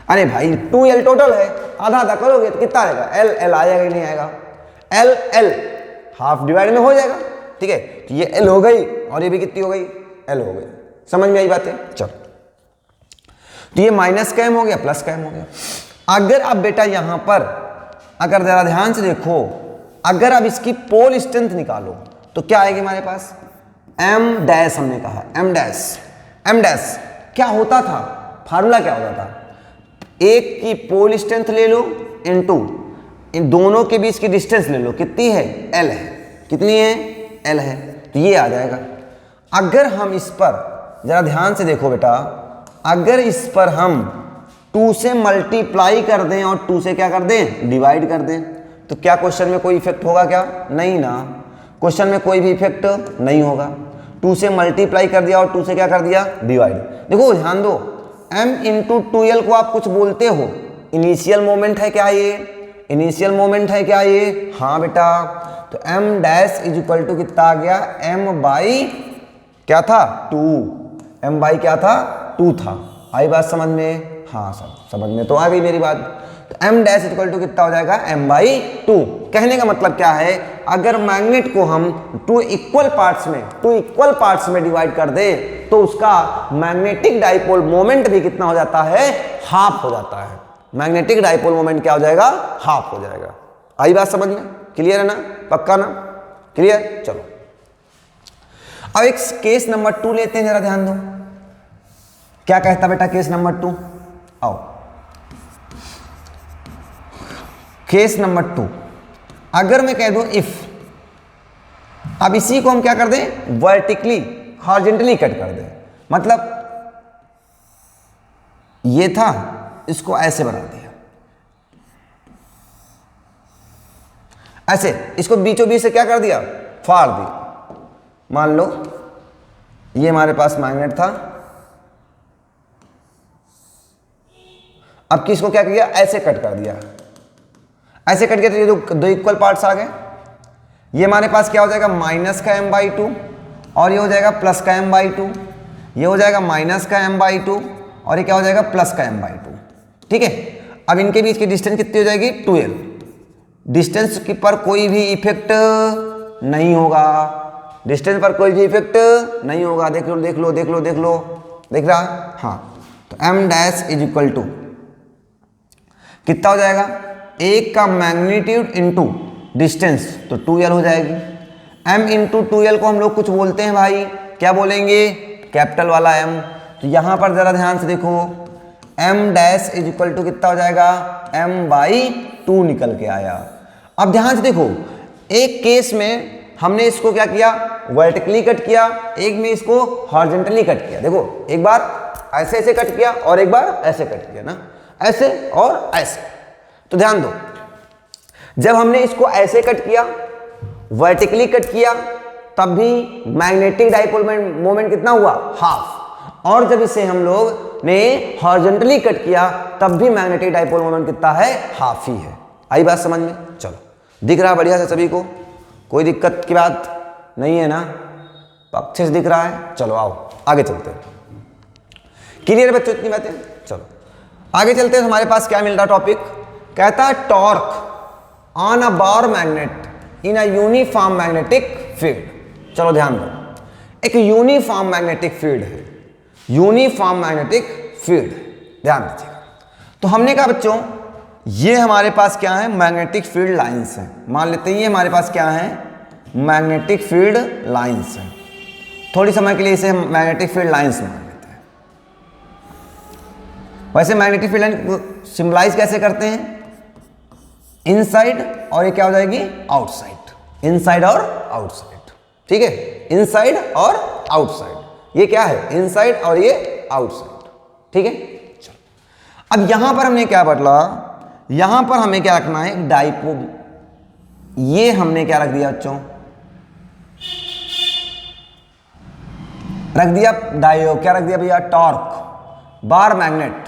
अरे भाई 2l टोटल है, आधा आधा करोगे तो कितना आएगा, l आएगा कि नहीं आएगा, l हाफ डिवाइड में हो जाएगा, ठीक है। तो ये l हो गई और ये भी कितनी हो गई, l हो गई। समझ में आई बात है, चलो। तो ये -m हो गया, +m हो गया। अगर अब बेटा यहां पर अगर जरा ध्यान से देखो, अगर अब इसकी पोल स्ट्रेंथ निकालो तो क्या आएगी हमारे पास, m' हमने कहा, m' क्या होता था, फार्मूला क्या होता था, एक की पोल स्ट्रेंथ ले लो इनटू इन दोनों के बीच की डिस्टेंस ले लो, कितनी है, l है, कितनी है, l है। तो ये आ जाएगा। अगर हम इस पर जरा ध्यान से देखो बेटा, अगर इस पर हम 2 से मल्टीप्लाई कर दें और 2 से क्या कर दें, डिवाइड कर दें, तो क्या क्वेश्चन में कोई इफेक्ट होगा क्या, नहीं ना, क्वेश्चन में कोई भी इफेक्ट नहीं होगा। 2 से मल्टीप्लाई कर दिया और 2 से क्या कर दिया, डिवाइड। देखो ध्यान दो, m इंटू 2l को आप कुछ बोलते हो, इनिशियल मोमेंट है क्या ये, इनिशियल मोमेंट है क्या ये, हाँ बेटा। तो m' इज इक्वल टू कितना आ गया, m बाई क्या था, 2, m बाई क्या था, 2 था। आई बात समझ में, हाँ समझ में तो आ गई मेरी बात। तो m' इक्वल टू कितना हो जाएगा, m बाई 2। कहने का मतलब क्या है, अगर मैग्नेट को हम 2 इक्वल पार्ट्स में डिवाइड कर दें तो उसका मैग्नेटिक डाइपोल मोमेंट भी कितना हो जाता है, हाफ हो जाता है। मैग्नेटिक डाइपोल मोमेंट क्या हो जाएगा, हाफ हो जाएगा। आई बात समझ में, क्लियर है ना, पक्का ना, क्लियर। चलो अब एक केस नंबर 2 लेते हैं, जरा ध्यान दो क्या कहता बेटा केस नंबर 2। आओ केस नंबर 2, अगर मैं कह दूं इफ, अब इसी को हम क्या कर दें, वर्टिकली हॉरिजॉन्टली कट कर दें, मतलब ये था, इसको ऐसे बना दिया, ऐसे, इसको बीचों बीच से क्या कर दिया, फाड़ दिया। मान लो ये हमारे पास मैग्नेट था, अब किसको क्या किया, ऐसे कट कर दिया, ऐसे कट किया तो ये दो इक्वल पार्ट्स आ गए। ये हमारे पास क्या हो जाएगा, -m/2 और ये हो जाएगा +m/2, ये हो जाएगा -m/2 और ये क्या हो जाएगा, +m/2, ठीक है। अब इनके बीच की डिस्टेंस कितनी हो जाएगी, 2l। डिस्टेंस के पर कोई भी इफेक्ट नहीं होगा, डिस्टेंस पर कोई भी इफेक्ट नहीं होगा। देख लो देख लो देख लो देख लो, देख रहा है, हाँ। तो m' इज इक्वल टू कितना हो जाएगा, एक का मैग्नीट्यूड इनटू डिस्टेंस, तो 2l हो जाएगी। m इंटू 2l को हम लोग कुछ बोलते हैं भाई, क्या बोलेंगे, कैपिटल वाला m। तो यहां पर जरा ध्यान से देखो, m' इज इक्वल टू कितना हो जाएगा, m/2 निकल के आया। अब ध्यान से देखो, एक केस में हमने इसको क्या किया, वर्टिकली कट किया, एक में इसको हॉरिजॉन्टली कट किया। देखो एक बार ऐसे ऐसे कट किया और एक बार ऐसे कट किया ना, ऐसे और ऐसे। तो ध्यान दो, जब हमने इसको ऐसे कट किया, वर्टिकली कट किया, तब भी मैग्नेटिक डाइपोल मोमेंट कितना हुआ, हाफ। और जब इसे हम लोग ने हॉरिजॉन्टली कट किया, तब भी मैग्नेटिक डाइपोल मोमेंट कितना है, हाफ ही है। आई बात समझ में, चलो दिख रहा है बढ़िया से सभी को, कोई दिक्कत की बात नहीं है ना, अच्छे से दिख रहा है। चलो आओ आगे चलते हैं, क्लियर है बच्चों इतनी बातें। चलो आगे चलते हैं, हमारे पास क्या मिल रहा टॉपिक, कहता है torque on a bar magnet in a uniform magnetic field. चलो ध्यान दो, एक यूनिफॉर्म मैग्नेटिक फील्ड है, यूनिफॉर्म मैग्नेटिक फील्ड, ध्यान दीजिएगा। तो हमने कहा बच्चों, ये हमारे पास क्या है, मैग्नेटिक फील्ड लाइंस हैं। मान लेते हैं ये हमारे पास क्या है, मैग्नेटिक फील्ड लाइंस हैं। थोड़ी समय के लिए इसे हम मैग्नेटिक फील्ड लाइंस मान लेते हैं। वैसे मैग्नेटिक फील्ड लाइन सिंबलाइज कैसे करते हैं, इनसाइड और ये क्या हो जाएगी, आउटसाइड, इनसाइड और आउटसाइड, ठीक है, इनसाइड और आउटसाइड। ये क्या है, इनसाइड और ये आउटसाइड। ठीक है, चलो अब यहां पर हमने क्या बदला, यहां पर हमें क्या रखना है, डाइपोल, ये हमने क्या रख दिया बच्चों, रख दिया डायो, क्या रख दिया भैया, टॉर्क बार मैग्नेट।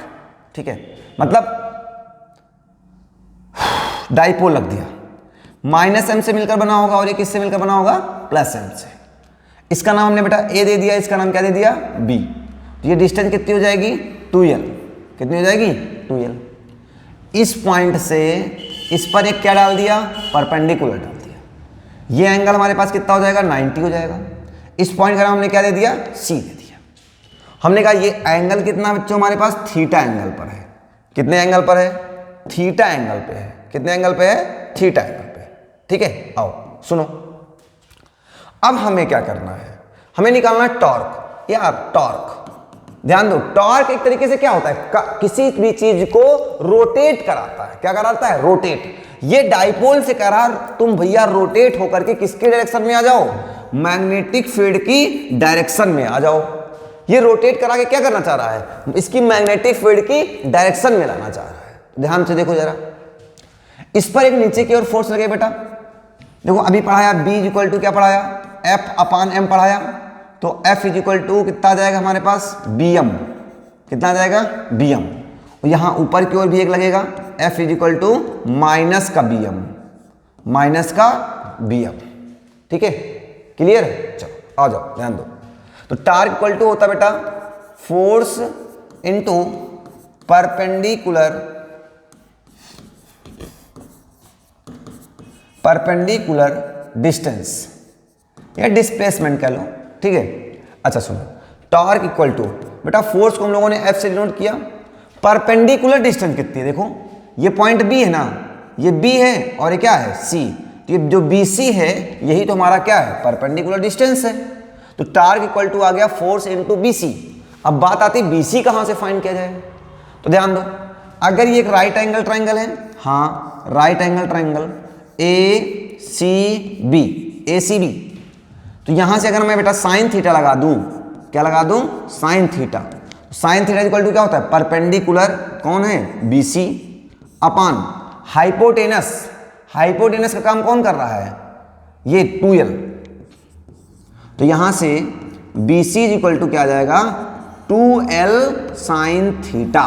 ठीक है, मतलब डाइपोल रख दिया, माइनस एम से मिलकर बना होगा और ये किससे मिलकर बना होगा, प्लस एम से। इसका नाम हमने बेटा ए दे दिया, इसका नाम क्या दे दिया, बी। तो ये डिस्टेंस कितनी हो जाएगी, 2l। कितनी हो जाएगी, 2l। इस पॉइंट से इस पर एक क्या डाल दिया, परपेंडिकुलर डाल दिया। ये एंगल हमारे पास कितना हो जाएगा, 90 हो जाएगा। इस पॉइंट का नाम हमने क्या दे दिया, सी दे दिया। हमने कहा ये एंगल कितना बच्चों हमारे पास, थीटा एंगल पर है। कितने एंगल पर है, थीटा एंगल पे है। कितने एंगल पे है, थीटा एंगल पे। ठीक है, आओ सुनो, अब हमें क्या करना है, हमें निकालना है टॉर्क। यार टॉर्क ध्यान दो, टॉर्क एक तरीके से क्या होता है, किसी भी चीज को रोटेट कराता है। क्या कराता है, रोटेट। ये डाइपोल से करा, तुम भैया रोटेट होकर के किसके डायरेक्शन में आ जाओ, मैग्नेटिक फील्ड की डायरेक्शन में आ जाओ। ये रोटेट करा के क्या करना चाह रहा है, इसकी मैग्नेटिक फील्ड की डायरेक्शन में लाना चाह रहा है। ध्यान से देखो जरा, इस पर एक नीचे की ओर फोर्स लगे बेटा। देखो अभी पढ़ाया B इक्वल टू क्या पढ़ाया, F अपान M पढ़ाया। तो F इक्वल टू कितना आ जाएगा हमारे पास, BM। कितना आ जाएगा, BM। और यहां ऊपर की ओर भी एक लगेगा, F इक्वल टू माइनस का BM, माइनस का BM। ठीक है, क्लियर है, चलो आ जाओ ध्यान दो। तो टार्क इक्वल टू होता बेटा फोर्स इनटू परपेंडिकुलर डिस्टेंस या डिस्प्लेसमेंट कह लो। ठीक है, अच्छा सुनो, टॉर्क इक्वल टू बेटा फोर्स को हम लोगों ने F से डिनोट किया, परपेंडिकुलर डिस्टेंस कितनी है, देखो ये पॉइंट B है ना, ये B है और ये क्या है, C। तो ये जो BC है यही तो हमारा क्या है, परपेंडिकुलर डिस्टेंस है। तो टार्क इक्वल टू आ गया फोर्स इनटू BC। अब बात आती है BC कहां से फाइंड किया जाए। तो ध्यान दो, अगर ये एक राइट एंगल ट्राइंगल है, हाँ right angle triangle ACB, ACB, तो यहां से अगर मैं बेटा साइन थीटा लगा दूं, क्या लगा दूं, sine theta. Sine theta equal to क्या होता है, परपेंडिकुलर कौन है, BC अपान हाइपोटेनस। हाइपोटेनस का काम कौन कर रहा है, ये 2l। तो यहां से BC इक्वल टू क्या आ जाएगा, 2l sine theta.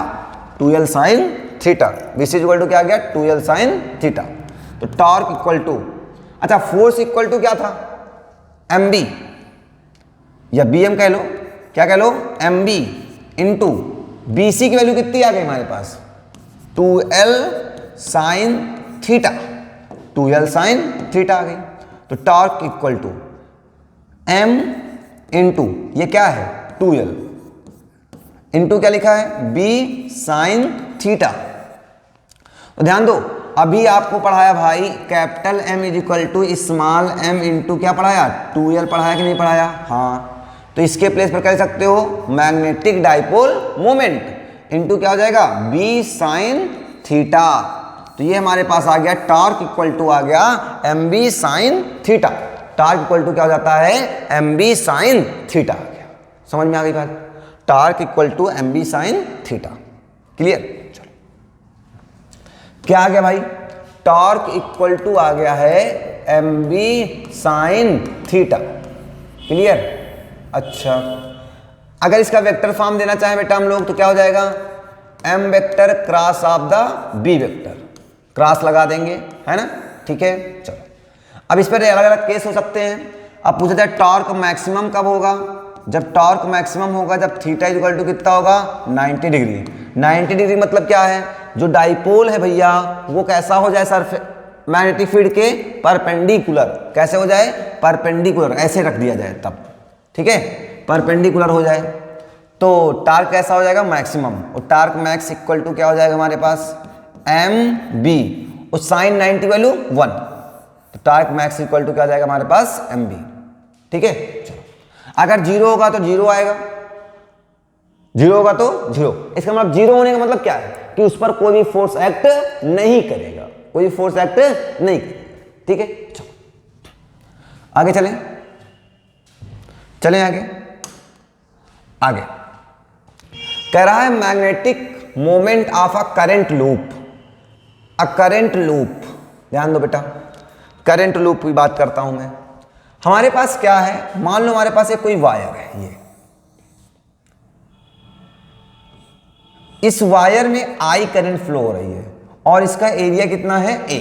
2l sine theta, BC equal to क्या आ गया, 2l साइन थीटा। तो टॉर्क इक्वल टू, अच्छा फोर्स इक्वल टू क्या था, MB या BM कह लो, क्या कह लो, MB इंटू BC की वैल्यू कितनी आ गई हमारे पास, 2l sine theta. 2l sine theta आ गई। तो torque equal to M into ये क्या है, 2l इंटू क्या लिखा है, B साइन थीटा। तो ध्यान दो, अभी आपको पढ़ाया भाई capital M is equal to small m into क्या पढ़ाया, 2l पढ़ाया कि नहीं पढ़ाया, हाँ। तो इसके प्लेस पर कह सकते हो मैग्नेटिक डाइपोल मोमेंट इंटू क्या हो जाएगा, B साइन थीटा। तो ये हमारे पास आ गया टॉर्क इक्वल टू आ गया MB sine theta. Torque equal to क्या हो जाता है, MB साइन थीटा आ गया। समझ में आ गई बात, torque equal to MB sine theta. Clear, चलो क्या आ गया भाई, टॉर्क इक्वल टू आ गया है MB साइन थीटा। क्लियर, अच्छा अगर इसका वेक्टर फॉर्म देना चाहें बेटा हम लोग तो क्या हो जाएगा, M vector cross of the B vector, cross लगा देंगे, है ना। ठीक है, चलो अब इस पर अलग अलग केस हो सकते हैं। अब पूछा जाए टॉर्क मैक्सिमम कब होगा, जब टॉर्क मैक्सिमम होगा जब थीटा इक्वल टू कितना होगा, 90 डिग्री। 90 डिग्री मतलब क्या है, जो डाइपोल है भैया वो कैसा हो जाए, सरफेस मैग्नेटिक फील्ड के परपेंडिकुलर। कैसे हो जाए, परपेंडिकुलर, ऐसे रख दिया जाए तब, ठीक है, परपेंडिकुलर हो जाए तो टार्क कैसा हो जाएगा, मैक्सिमम। और टार्क मैक्स इक्वल टू क्या हो जाएगा हमारे पास, MB और साइन 90 वैल्यू 1। तो टार्क मैक्स इक्वल टू क्या जाएगा हमारे पास, MB। ठीक है, चलो अगर 0 होगा तो 0 आएगा, 0 होगा तो 0। इसका मतलब 0 होने का मतलब क्या है कि उस पर कोई भी फोर्स एक्ट नहीं करेगा, कोई फोर्स एक्ट नहीं करेगा। ठीक है, चलो आगे चलें, चलें आगे। आगे कह रहा है magnetic moment of a current loop. A current loop, ध्यान दो बेटा, करंट लूप की बात करता हूं मैं। हमारे पास क्या है, मान लो हमारे पास एक कोई वायर है, ये इस वायर में आई करंट फ्लो हो रही है और इसका एरिया कितना है ए।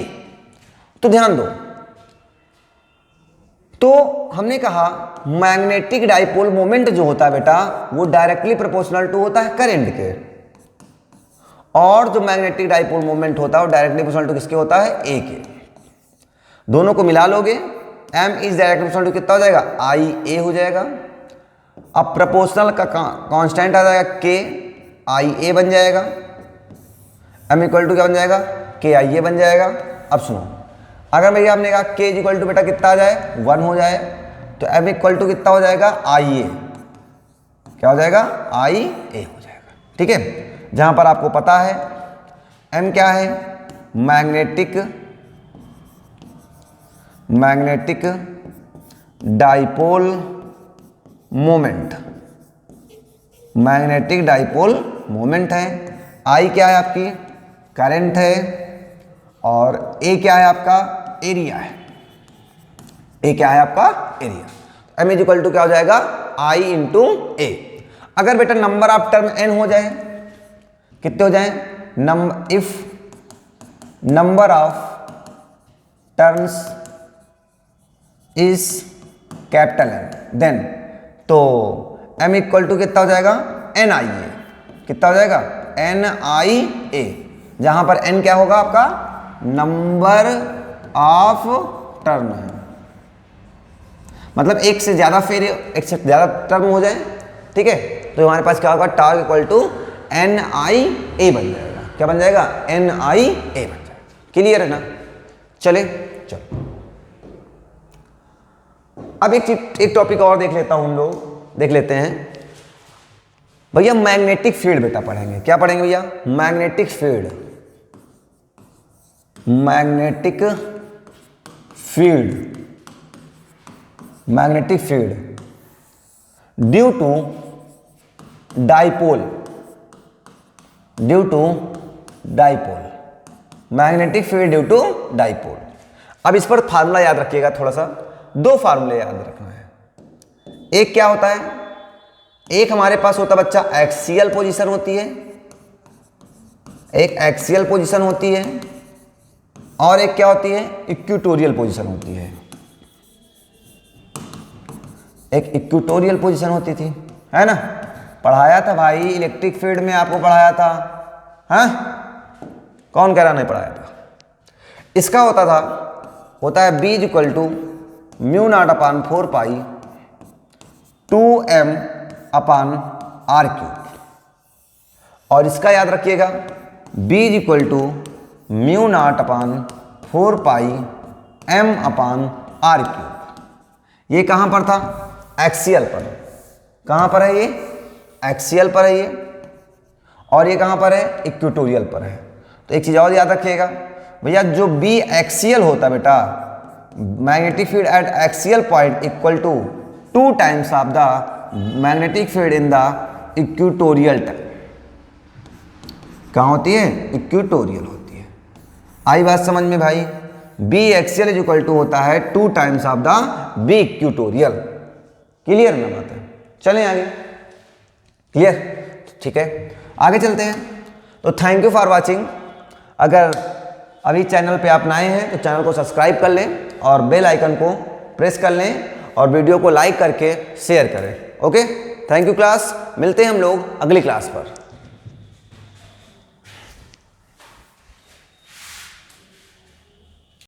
तो ध्यान दो, तो हमने कहा मैग्नेटिक डाइपोल मोमेंट जो होता है बेटा वो डायरेक्टली प्रोपोर्शनल टू होता है करंट के, और जो मैग्नेटिक डाइपोल मोमेंट होता है वो डायरेक्टली प्रोपोर्शनल टू किसके होता है, ए के। दोनों को मिला लोगे, M is directly proportional to कितना हो जाएगा, आई ए हो जाएगा। अब प्रोपोर्शनल का कांस्टेंट आ जाएगा के आई ए बन जाएगा, एम इक्वल टू क्या बन जाएगा, के आई ए बन जाएगा। अब सुनो, अगर भैया हमने कहा के इक्वल टू बेटा कितना आ जाए, 1 हो जाए, तो एम इक्वल टू कितना हो जाएगा, आई ए, क्या हो जाएगा, आई ए हो जाएगा। ठीक है, जहां पर आपको पता है एम क्या है, magnetic dipole moment, magnetic dipole moment है। आई क्या है आपकी, करंट है, और ए क्या है आपका, एरिया है। ए क्या है आपका, area. M is equal to क्या हो जाएगा, आई इंटू ए। अगर बेटा नंबर ऑफ टर्म एन हो जाए, कितने हो जाए, if number of terms is capital N, then तो एम इक्वल टू कितना हो जाएगा, एन आई ए। कितना हो जाएगा, एन आई ए, जहां पर एन क्या होगा आपका, नंबर ऑफ टर्म है, मतलब एक से ज्यादा फेर, एक से ज्यादा टर्म हो जाए। ठीक है, तो हमारे पास क्या होगा, टाउ इक्वल टू एन आई ए बन जाएगा। क्या बन जाएगा, एन आई ए बन जाएगा। क्लियर है ना। चले चलो, अब एक टॉपिक और देख लेता हूं, हम लोग देख लेते हैं भैया, मैग्नेटिक फील्ड बेटा पढ़ेंगे। क्या पढ़ेंगे भैया, magnetic field, magnetic field, magnetic field due to dipole, due to dipole, magnetic field due to dipole. अब इस पर फार्मूला याद रखिएगा, थोड़ा सा 2 फार्मूले याद रखना है। एक क्या होता है, एक हमारे पास होता है बच्चा एक्सियल पोजीशन होती है, एक एक्सियल पोजीशन होती है, और एक क्या होती है, इक्वेटोरियल पोजीशन होती है। एक इक्वेटोरियल पोजीशन होती थी, है ना, पढ़ाया था भाई, इलेक्ट्रिक फील्ड में आपको पढ़ाया था, हाँ, कौन कह रहा नहीं पढ़ाया था। इसका होता है B equal to mu naught upon 4 pi 2m upon r cube, और इसका याद रखिएगा b equal to mu naught upon 4 pi m upon r cube. ये कहाँ पर था, एक्सियल पर। कहाँ पर है ये, एक्सियल पर है ये, और ये कहाँ पर है, इक्वेटोरियल पर है। तो एक चीज़ और याद रखिएगा भैया, जो बी एक्सियल होता है बेटा, magnetic field at axial point equal to 2 times of the magnetic field in the equatorial time. कहाँ होती है, इक्वेटोरियल होती है। आई बात समझ में भाई, B axial is equal to होता है 2 times of the B equatorial. Clear ना बात है, चलें आगे, क्लियर, ठीक है, आगे चलते हैं। तो थैंक यू फॉर वॉचिंग। अगर अभी चैनल पे आप नए हैं तो चैनल को सब्सक्राइब कर लें और बेल आइकन को प्रेस कर लें और वीडियो को लाइक करके शेयर करें। ओके, थैंक यू क्लास, मिलते हैं हम लोग अगली क्लास पर।